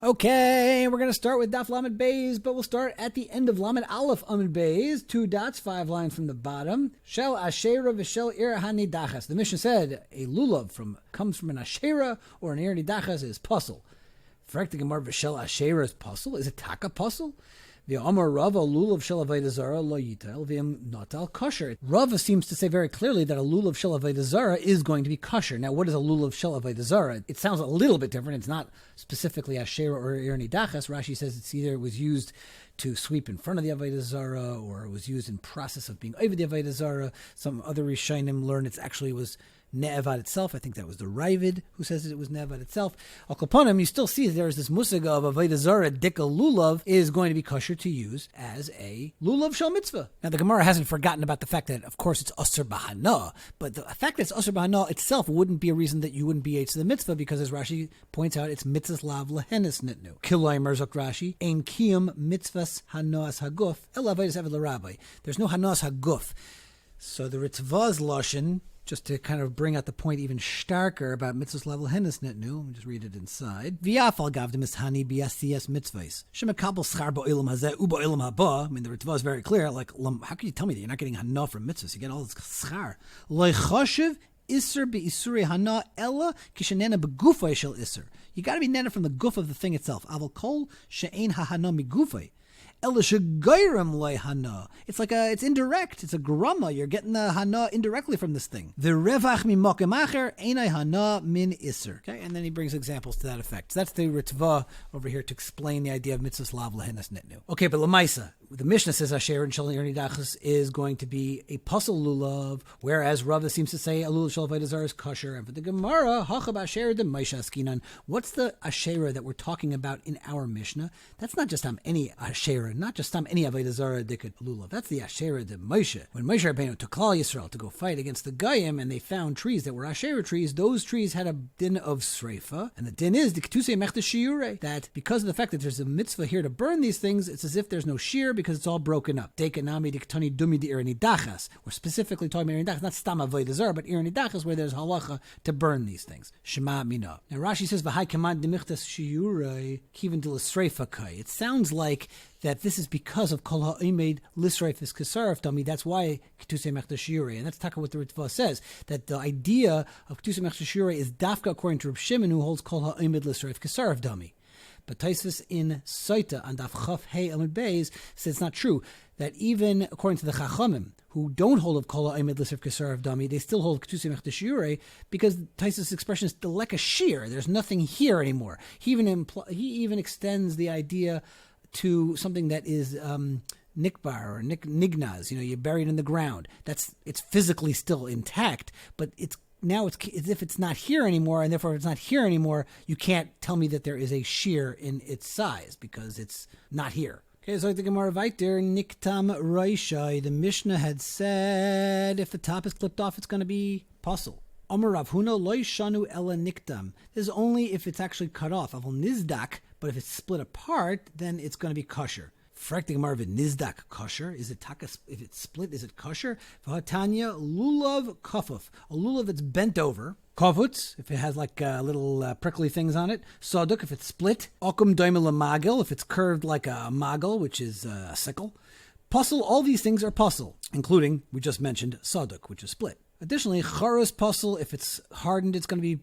Okay, we're going to start with Daf Lamed Beis, but we'll start at the end of Lamed Aleph Amud Beis, 2 dots, 5 lines from the bottom. Shel Asherah v'shel Ir HaNidachas. The Mishnah said a lulav comes from an Asherah or an Ir Nidachas is puzzle. Frek the Gemara v'shel Asherah is puzzle. Is it taka puzzle? V'amar Rava lulav shel avodah zara lo yitel v'im natal kosher. Rava seems to say very clearly that a lulav shel avodah zara is going to be kosher. Now, what is a lulav shel avodah zara? It sounds a little bit different. It's not specifically Asherah or Ir Nidachas. Rashi says it's either it was used to sweep in front of the avodah zara, or it was used in process of being over the avodah zara. Some other Rishonim learn it actually was Ne'evad itself. I think that was the Ravid who says it was Ne'evad itself. Al Kaponim, you still see there is this musig of avodah zara, dika lulav, is going to be kosher to use as a lulav shel mitzvah. Now, the Gemara hasn't forgotten about the fact that, of course, it's asur b'hana, but the fact that it's asur b'hana itself wouldn't be a reason that you wouldn't be to the mitzvah, because as Rashi points out, it's mitzvahs lav lehenis nitnu. Kilaymer zok Rashi, ein kiyum mitzvahs hanas haguf, el avodas eved l'rabbi. There's no hanas haguf. So the Ritzvah's lashon, just to kind of bring out the point even starker about mitzvahs level hennis netnu, let me just read it inside. V'yafal gavdim ishani b'yasiyas mitzvahs. Shemakabel schar bo'olam hazeh u'ba'olam haba. I mean, the Ritzvah is very clear. Like, how can you tell me that you're not getting hana from mitzvahs? You get all this schar. Loichoshev iser be'isuri hana ella kishenena begufay shel iser. You got to be nena from the guf of the thing itself. Aval kol she'ein hahana migufay. It's like it's indirect. It's a grama. You're getting the hana indirectly from this thing. The revach mimokem acher einay hana min iser. Okay, and then he brings examples to that effect. So that's the Ritzvah over here to explain the idea of mitzvahs lav lehenas nitnu. Okay, but lamaisa, the Mishnah says Asher and Shel Ir Nidachas is going to be a puzzle lulav, whereas Rava seems to say a lulav shel avodah zara is kosher. And for the Gemara, hachab Asher de Maisha Askinan. What's the Asherah that we're talking about in our Mishnah? That's not just any Asherah, not just any avodah zara dikut lulav. That's the Asherah de Moshe. When Moshe Rabbeinu took Klal Yisrael to go fight against the Goyim, and they found trees that were Asherah trees, those trees had a din of sreifa, and the din is the ketusei mechta shiure, that because of the fact that there's a mitzvah here to burn these things, it's as if there's no shear because it's all broken up. Dekanami diktani dumi di Ir Nidachas. We're specifically talking about Ir Nidachas, not stam avodah zara, but Ir Nidachas, where there's halacha to burn these things. Shema mina. Now Rashi says v'hai command demichtas shiure kiven de l'sreifa kai. It sounds like that this is because of kol ha'omed l'sreif is kesaref dami. That's why ketusei mechta shiure, and that's taka what the Ritzvah says, that the idea of ketusei mechta shiure is dafka according to Reb Shimon, who holds kol ha'omed l'sreif kesaref dami. But Taisvis in Saita on Daf Chaf Hey Amud Beis says it's not true, that even according to the Chachamim, who don't hold of Kol Ha'omed L'Sreif Kesar of Dami, they still hold Ketusei Mechta Shiurei, because Taisvis' expression is like a shear. There's nothing here anymore. He even extends the idea to something that is nikbar or nignaz. You're buried in the ground. It's physically still intact, but it's as if it's not here anymore, and therefore if it's not here anymore, you can't tell me that there is a shear in its size, because it's not here. Okay, so the Gemara Vayter, Niktam Raishai, the Mishnah had said if the top is clipped off, it's going to be puzzle. Amar Rav Huna loy shanu ela niktam. This is only if it's actually cut off. Avol nizdak, but if it's split apart, then it's going to be kosher. Frek the Gemara nizdak kosher. Is it taka? If it's split, is it kosher? V'hatanya lulav kafuf. A lulav that's bent over. Kavutz, if it has like little prickly things on it. Saduk, if it's split. Okum doimel magil, if it's curved like a magil, which is a sickle. Puzzle, all these things are puzzle, including, we just mentioned, saduk, which is split. Additionally, charos puzzle, if it's hardened, it's going to be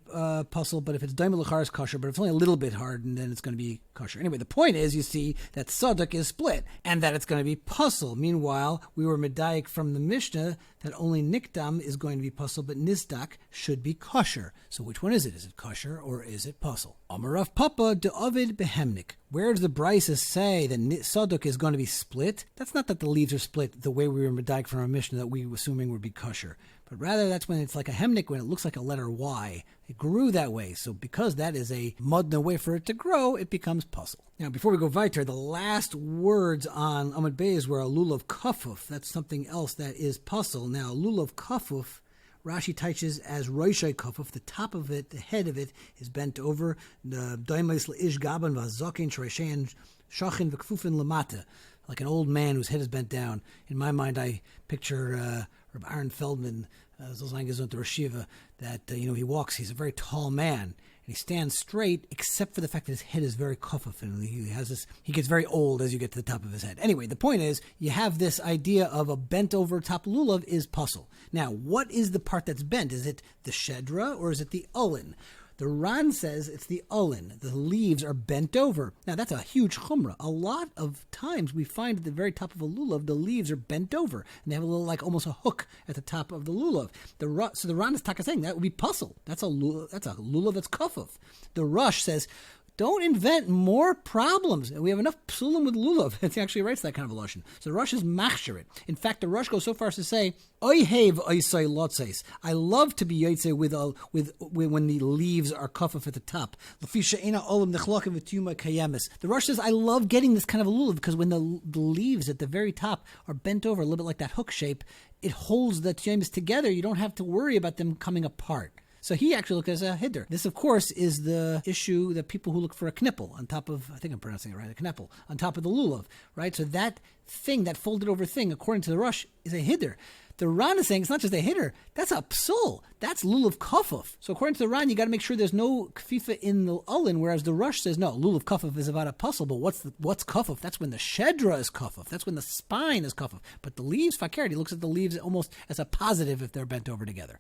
puzzle, but if it's daimel charos kosher, but if it's only a little bit hardened, then it's going to be kosher. Anyway, the point is, you see that saduk is split, and that it's going to be puzzle. Meanwhile, we were medayik from the Mishnah that only nikdam is going to be puzzle, but nizdak should be kosher. So which one is it? Is it kosher or is it puzzle? Amarav papa de ovid behemnik. Where does the Brisa say that saduk is going to be split? That's not that the leaves are split the way we were medayik from our Mishnah that we were assuming would be kosher. But rather, that's when it's like a hemnik, when it looks like a letter Y. It grew that way. So because that is a mudna way for it to grow, it becomes puzzle. Now, before we go weiter, the last words on Amud Beis were a lulav kafuf. That's something else that is puzzle. Now, lulav kafuf, Rashi teaches as roishai kafuf. The top of it, the head of it, is bent over. The doimes leish gaban vazokin shreishen shachin v'kfufin lamata. Like an old man whose head is bent down. In my mind, I picture Reb Aaron Feldman, Zolzang Gezont Rosh Yeshiva, that he walks. He's a very tall man, he stands straight, except for the fact that his head is very kufuf, and he gets very old as you get to the top of his head. Anyway, the point is, you have this idea of a bent over top lulav is puzzle. Now, what is the part that's bent? Is it the shedra or is it the ulin? The Ran says it's the ulin. The leaves are bent over. Now, that's a huge chumrah. A lot of times we find at the very top of a lulav, the leaves are bent over, and they have a little, like almost a hook at the top of the lulav. So the Ran is taka saying that would be puzzle. That's a lulav that's kufuf. The Rush says, don't invent more problems. We have enough psulim with lulav. It actually writes that kind of a lashon. So the Rush is machshir it. In fact, the Rush goes so far as to say, I love to be yotzei with when the leaves are kufuf at the top. The Rush says, I love getting this kind of a lulav because when the leaves at the very top are bent over a little bit like that hook shape, it holds the tiyumas together. You don't have to worry about them coming apart. So he actually looked as a hiddur. This, of course, is the issue that people who look for a knippel on top of, I think I'm pronouncing it right, a knippel, on top of the lulav, right? So that thing, that folded over thing, according to the Rush, is a hiddur. The Ran is saying it's not just a hiddur, that's a psul. That's lulav kafuf. So according to the Ran, you got to make sure there's no kfifa in the ulin, whereas the Rush says, no, lulav kafuf is about a puzzle, but what's kafuf? That's when the shedra is kafuf. That's when the spine is kafuf. But the leaves, fakir, he looks at the leaves almost as a positive if they're bent over together.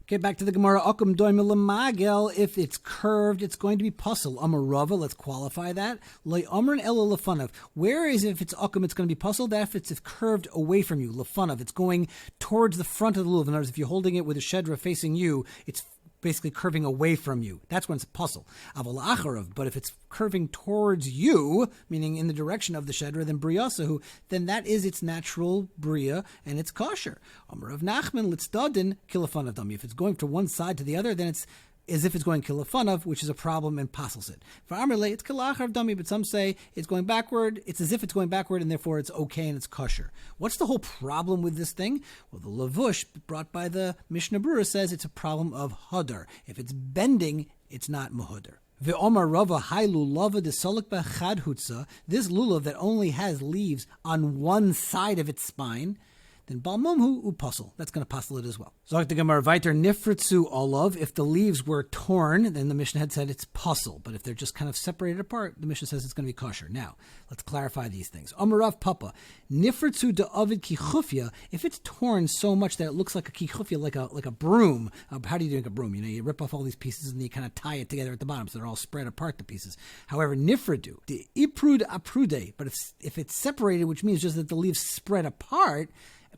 Okay, back to the Gemara. Akum doimel lemagel. If it's curved, it's going to be puzzle. Amarava, let's qualify that. Loi amrin ela lefanav. Where is it if it's akum, it's going to be puzzle? That if it's curved away from you, lefanav. It's going towards the front of the lulav. In other words, if you're holding it with a shedra facing you, it's basically curving away from you. That's when it's a puzzle. Aval acharav. But if it's curving towards you, meaning in the direction of the shedra, then briyasahu, then that is its natural bria and it's kosher. Amar of Nachman litzdadin kilafanav dami. If it's going from one side to the other, then it's as if it's going kilafanav, which is a problem and passes it. For Amrle, it's kilachar dami, but some say it's going backward. It's as if it's going backward, and therefore it's okay and it's kosher. What's the whole problem with this thing? Well, the lavush brought by the Mishnah Berurah says it's a problem of hadar. If it's bending, it's not muhadar. Ve'omar Rava hailu lava de solikba chad hutza. This lulav that only has leaves on one side of its spine, then balmumhu upasul. That's going to puzzle it as well. Zog the Gemara weiter nifritzu olav. If the leaves were torn, then the Mishnah had said it's puzzle. But if they're just kind of separated apart, the Mishnah says it's going to be kosher. Now, let's clarify these things. Amarav papa nifritzu de avid kichufya. If it's torn so much that it looks like a kichufya, like a broom. How do you do like a broom? You rip off all these pieces and you kind of tie it together at the bottom, so they're all spread apart. The pieces. However, nifridu the iprud aprude. But if it's separated, which means just that the leaves spread apart,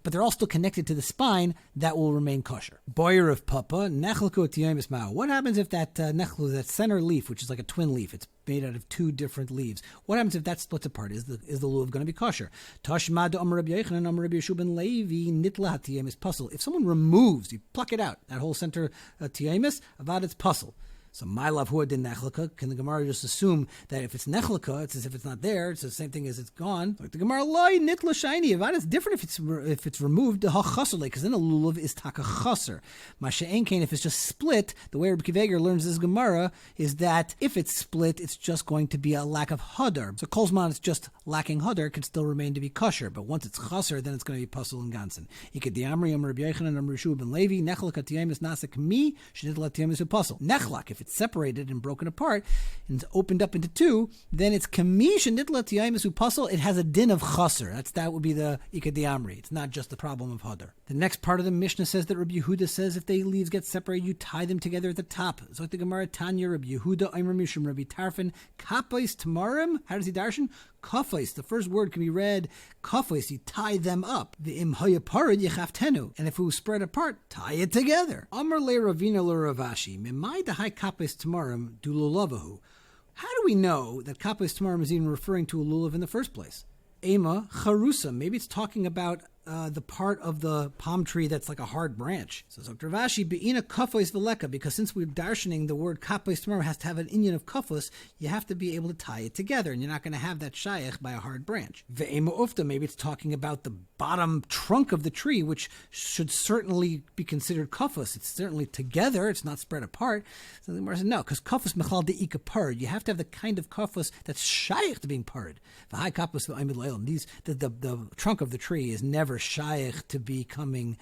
but they're all still connected to the spine, that will remain kosher. Boyer of Papa, Nechelko Tiyamis Mao. What happens if that Nechlu, that center leaf, which is like a twin leaf, it's made out of two different leaves. What happens if that splits apart? Is the lulav going to be kosher? Tashmad Amar Rabbi Yochanan Amar Rabbi Yeshua ben Levi Nitla Tiyamis Puzzle. If someone removes, you pluck it out, that whole center Tiyamis, about its puzzle. So my love huad din nechlaka. Can the Gemara just assume that if it's nechlaka, it's as if it's not there? It's the same thing as it's gone. Like the Gemara loy nitla shiny. It's different if it's removed hachasule, because then a lulav is taka chaser. Masha'en kain, if it's just split, the way Rabbi Kiveger learns this Gemara is that if it's split, it's just going to be a lack of hadar. So kolzman, it's just lacking hadar, can still remain to be kosher. But once it's chaser, then it's going to be puzzle and gansen. Iked diamri Rabbi Yochanan Rabbi Yeshua ben Levi nechlaka tiyamis nasik mi shenitla tiyamis puzzle. Nechlak, if it's separated and broken apart and opened up into two, then it's kamish and nitla tiyaimis puzzle. It has a din of chaser. That would be the ikad amri. It's not just the problem of hadar. The next part of the Mishnah says that Rabbi Yehuda says if the leaves get separated, you tie them together at the top. So like the Gemara Tanya, Rabbi Yehuda, Aimer Mishum, Rabbi Tarfin, kapais tamarim. How does he darshan? Kafais. The first word can be read kafais. You tie them up. The im hayaparid yechaftenu. And if it was spread apart, tie it together. Amar le Ravina le Ravashi. Memai dahai kapais tamarim du lulavahu. How do we know that kapais tamarim is even referring to a lulav in the first place? Ema charusa. Maybe it's talking about the part of the palm tree that's like a hard branch. So Dr. Vashi, be'ina kafos veleka, because since we're darshaning the word kapos tomorrow has to have an inyan of kafos, you have to be able to tie it together, and you're not going to have that shayach by a hard branch. Ve'ema ufta, maybe it's talking about the bottom trunk of the tree, which should certainly be considered kafos. It's certainly together, it's not spread apart. So the Gemara said, no, because kafos mechal de'ika parid. You have to have the kind of kafos that's shayach to being parid. V'hai kapos ve'ayimid le'olam. The trunk of the tree is never shaykh to becoming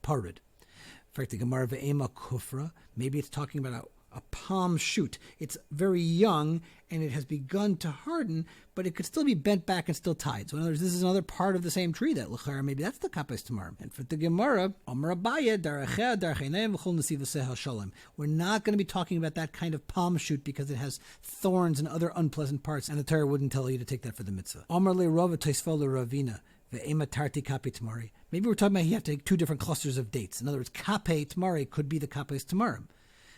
parid. In fact, the Gemara ve'ema kufra, maybe it's talking about a palm shoot. It's very young and it has begun to harden, but it could still be bent back and still tied. So in other words, this is another part of the same tree that l'chara, maybe that's the kapais tamar. And for the Gemara, Amar Abaye, daracheh darcheneim v'chol nesiva sehel shalom. We're not going to be talking about that kind of palm shoot because it has thorns and other unpleasant parts, and the Torah wouldn't tell you to take that for the mitzvah. Amar le Rava toisfo le Ravina. Maybe we're talking about you have to take two different clusters of dates. In other words, kape tamari could be the kapais tamarim.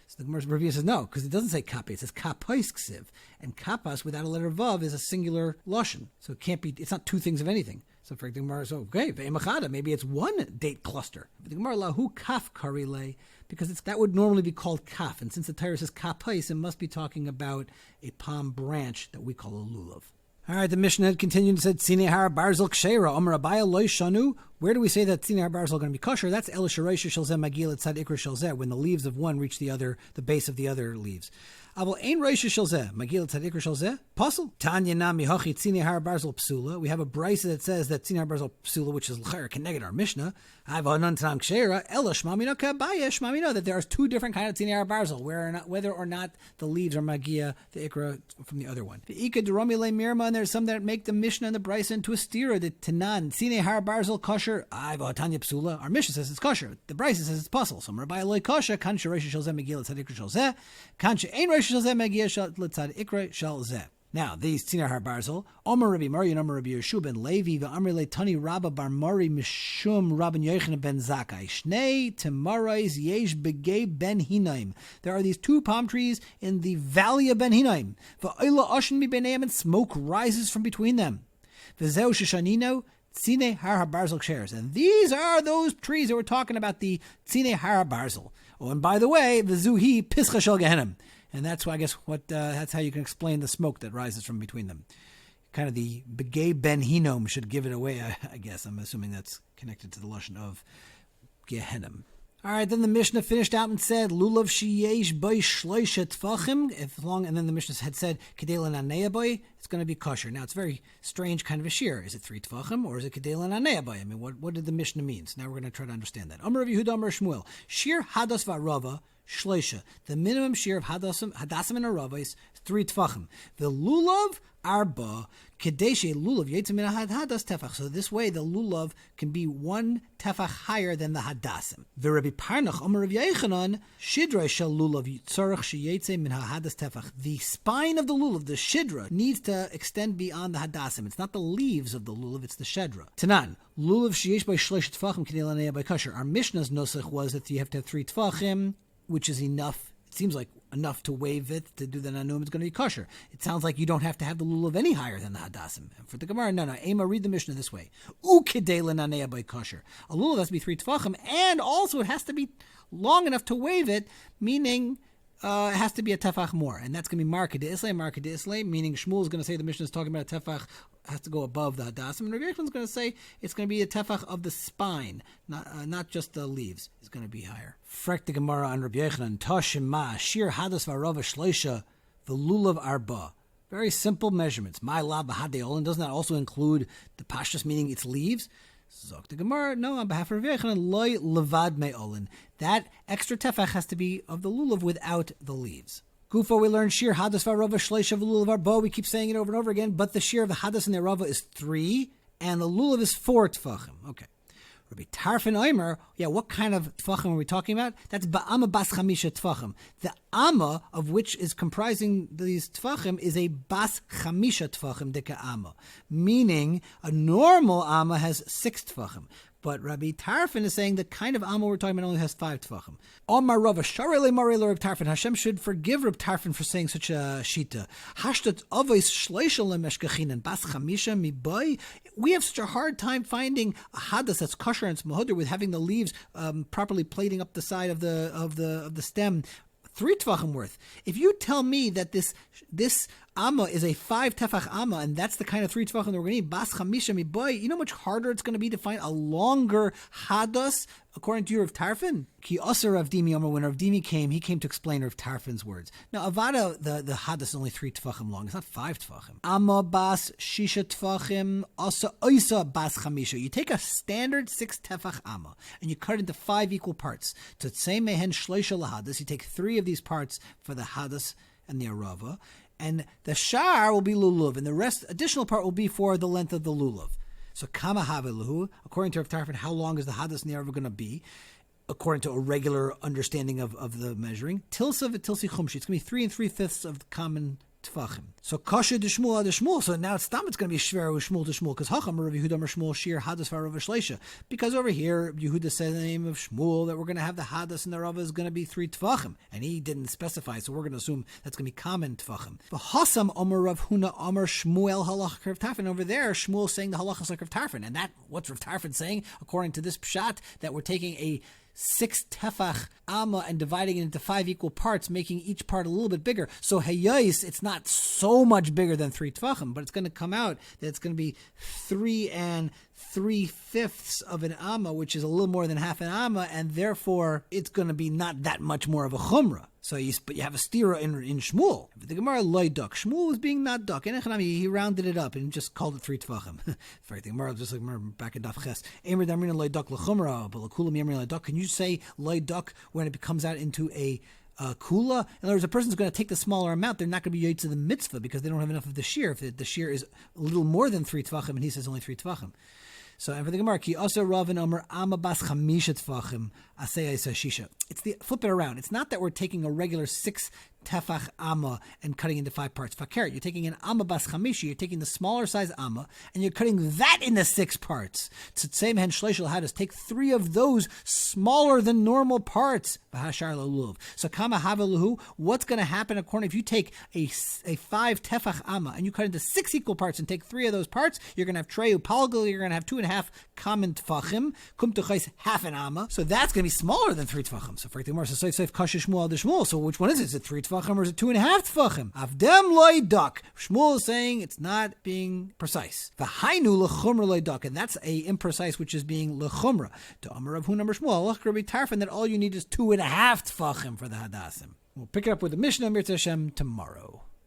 So the Gemara Ravina says no, because it doesn't say kape, it says kapais ksiv. And kapas without a letter vav is a singular lashon. So it can't be, it's not two things of anything. So for the Gemara, so okay, maybe it's one date cluster. The Gemara lahu kaf karile, because that would normally be called kaf. And since the Torah says kapais, it must be talking about a palm branch that we call a lulav. All right, the Mishnah continued and said, Tzine har barzel kshera, Omer Abaya loy shanu. Where do we say that Tzine har barzel are going to be kosher? That's el shareisha shel zeh magil et tzad ikra shel zeh, when the leaves of one reach the base of the other leaves. Aval ein reisha shel zeh magil et tzad ikra shel zeh. Puzzle. Tanya nami hachi Tzine har barzel psula. We have a brisa that says that Tzine har barzel psula, which is l'chayr connected our Mishnah. I've anan tanam kshera ela shmamino kabaya shmamino, that there are two different kinds of Tzine har barzel, whether or not the leaves are magia the ikra from the other one. The ika derami le mirma, and there's some that make the Mishnah and the brisa into a stira. The tanan Tzine har barzel kosher. I've tanya psula. Our Mishnah says it's kosher. The brisa says it's puzzle. So Rabbi loy kosher kan shereisha shel zeh magil tzad ikra shel zeh kan she'ein reisha shel zeh magil tzad ikra shel zeh. Now, these Tzine har barzel, Omer Rabbi Mari and Omer Rabbi Yeshua ben Levi, ve'Amri le Tani Rabba bar Mari mishum Rabban Yochanan ben Zakkai. Shnei temarais yesh begei ben Hinaim. There are these two palm trees in the valley of Ben Hinaim. Ve'oila oshin mi beneim, and smoke rises from between them. Ve'zeu sheshanino Tzine har barzel ksheres. And these are those trees that we're talking about, the Tzine har barzel. Oh, and by the way, v'zuhi pischa shel Gehenim. And that's why I guess that's how you can explain the smoke that rises from between them. Kind of the begay ben hinom should give it away, I guess. I'm assuming that's connected to the lashon of Gehenim. All right, then the Mishnah finished out and said, Lulav sheyesh boy shloisha tfachim. And then the Mishnah had said, Kedela nanea boy, it's going to be kosher. Now, it's a very strange kind of a shear. Is it 3 tfachim or is it Kedela nanea boy? I mean, what did the Mishnah mean? So now we're going to try to understand that. Amar Rav Yehuda Amar Shmuel, shear hadas va'rava shloisha. The minimum shear of hadasim and a rava is 3 tfachim. The lulav arba kedeshe lulav yetzim min hadas tefach. So this way, the lulav can be 1 tefach higher than the hadasim. The Rabbi Parnach Omer Rav Yechanan shidra shel lulav tzarich sheyetzim min hadas tefach. The spine of the lulav, the shidra, needs to extend beyond the hadasim. It's not the leaves of the lulav; it's the shedra. Tanan lulav sheyesh by shlosh tfachim kedei lanei by kasher. Our Mishnah's nosach was that you have to have 3 tfachim, which is enough. It seems like enough to waive it, to do the nanum. It's going to be kosher. It sounds like you don't have to have the lulav any higher than the hadasim. And for the Gemara, no. Ema, read the Mishnah this way. Ukidei l'nanea by kosher. A lulav has to be 3 tefachim, and also it has to be long enough to wave it, meaning it has to be a tefach more. And that's going to be marked islay, meaning Shmuel is going to say the Mishnah is talking about a tefach has to go above the hadasim, and Rabbi Yechon is going to say it's going to be a tefach of the spine, not just the leaves. It's going to be higher. Frek the Gemara on Rabbi Yechon, Toshima, Shir Hadas Varava Shleisha, the Lulav Arba. Very simple measurements. My lab Hadeolin, doesn't that also include the pashtus, meaning its leaves? Zok the Gemara, no, on behalf of Rabbi Yechon, Loy Levad Me'olin. That extra tefach has to be of the lulav without the leaves. Gufo, we learned shir hadas v'arava shleisha v'lulav arba. We keep saying it over and over again, but the shir of the hadas and the arava is 3, and the lulav is 4 tefachim. Okay. Rabbi Tarfon Omer, what kind of tefachim are we talking about? That's ba'ama bas chamisha tefachim. The amma of which is comprising these tefachim is a bas chamisha tefachim deka amma, meaning a normal amma has 6 tefachim. But Rabbi Tarfon is saying the kind of amma we're talking about only has 5 tefachim. Omar Rava Sharele Marele Rabbi Tarfon. Hashem should forgive Rabbi Tarfon for saying such a shita. Hashtat avos shleisha lemeshkachinan bas chamisha mibai. We have such a hard time finding a hadas that's kosher and it's mahudr with having the leaves properly plating up the side of the stem. 3 tefachim worth. If you tell me that this amma is a 5 tefach amma, and that's the kind of 3 tefachim that we're going to need. Bas chamisha miboy. You know how much harder it's going to be to find a longer hadas, according to Rav Tarfon? Ki also Rav Dimi Omer, when Rav Dimi came, he came to explain Rav Tarfon's words. Now, Avada, the hadas is only 3 tefachim long. It's not 5 tefachim. Amma bas shisha tefachim, also oisa bas chamisha. You take a standard 6 tefach amma, and you cut it into 5 equal parts. Totzei mehen shloisha lahadas. You take 3 of these parts for the hadas and the arava, and the shar will be lulav, and the rest, additional part, will be for the length of the lulav. So kama haveluhu, according to Rav Tarfon, how long is the hadas and the arava going to be? According to a regular understanding of the measuring, tilsa v'tilsi chumshi. It's going to be 3 3/5 of the common tefachim. So kasha de Shmuel de Shmuel. So now it's going to be shver with Shmuel de Shmuel, because hacham Rav Yehuda Amar Shmuel shir hadas v'arava shleisha. Because over here Yehuda said the name of Shmuel that we're going to have the hadas and the rava is going to be 3 tefachim, and he didn't specify, so we're going to assume that's going to be common tefachim. But hasam Amar Rav Huna Amar Shmuel halach Rav Tarfon. Over there Shmuel saying the halachas like Rav Tarfon, and that what's Rav Tarfon saying according to this pshat, that we're taking a 6 tefach amma and dividing it into 5 equal parts, making each part a little bit bigger. So hayais, it's not so much bigger than 3 tefachim, but it's going to come out that it's going to be 3 3/5 of an amma, which is a little more than half an amma, and therefore it's going to be not that much more of a chumrah. But you have a stira in Shmuel. The Gemara loy duck. Shmuel was being not duck. And he rounded it up and just called it 3 tefachim. The Gemara just like back in Daf Ches. Emer damrina loy duck lechumra, but lekulam yemri loy duck. Can you say loy duck when it comes out into a kula? In other words, a person's going to take the smaller amount. They're not going to be yotze to the mitzvah because they don't have enough of the shear. If the shear is a little more than 3 tefachim, and he says only 3 tefachim. So, and for the Gemara, ki also Ravin Omer Amma bas chamisha tefachim asei shisha. It's the flip it around. It's not that we're taking a regular 6 tefach amma and cutting into 5 parts. Fakir, you're taking an amma bas chamisha. You're taking the smaller size amma and you're cutting that into 6 parts. Tzitzei mehen shleishel hadas. Take 3 of those smaller than normal parts. V'hashar luluv. So kama haveluhu. What's going to happen according if you take a 5 tefach amma and you cut into 6 equal parts and take 3 of those parts, you're going to have treyu palgal. You're going to have 2.5 common tefachim. Kum tuchais half an amma. So that's going to be smaller than 3 tefachim. So for the Gemara, so saif kasha Shmuel de Shmuel. So which one is it? Is it 3 tefachim or is it 2.5 tefachim? Avdem loy duck. Shmuel is saying it's not being precise. V'hainu lechumra loy duck, and that's a imprecise, which is being lechumra. To Amar Rav Huna Amar Shmuel, lach Rabbi Tarfon, that all you need is 2.5 tefachim for the hadassim. We'll pick it up with the Mishnah Mirza Hashem tomorrow.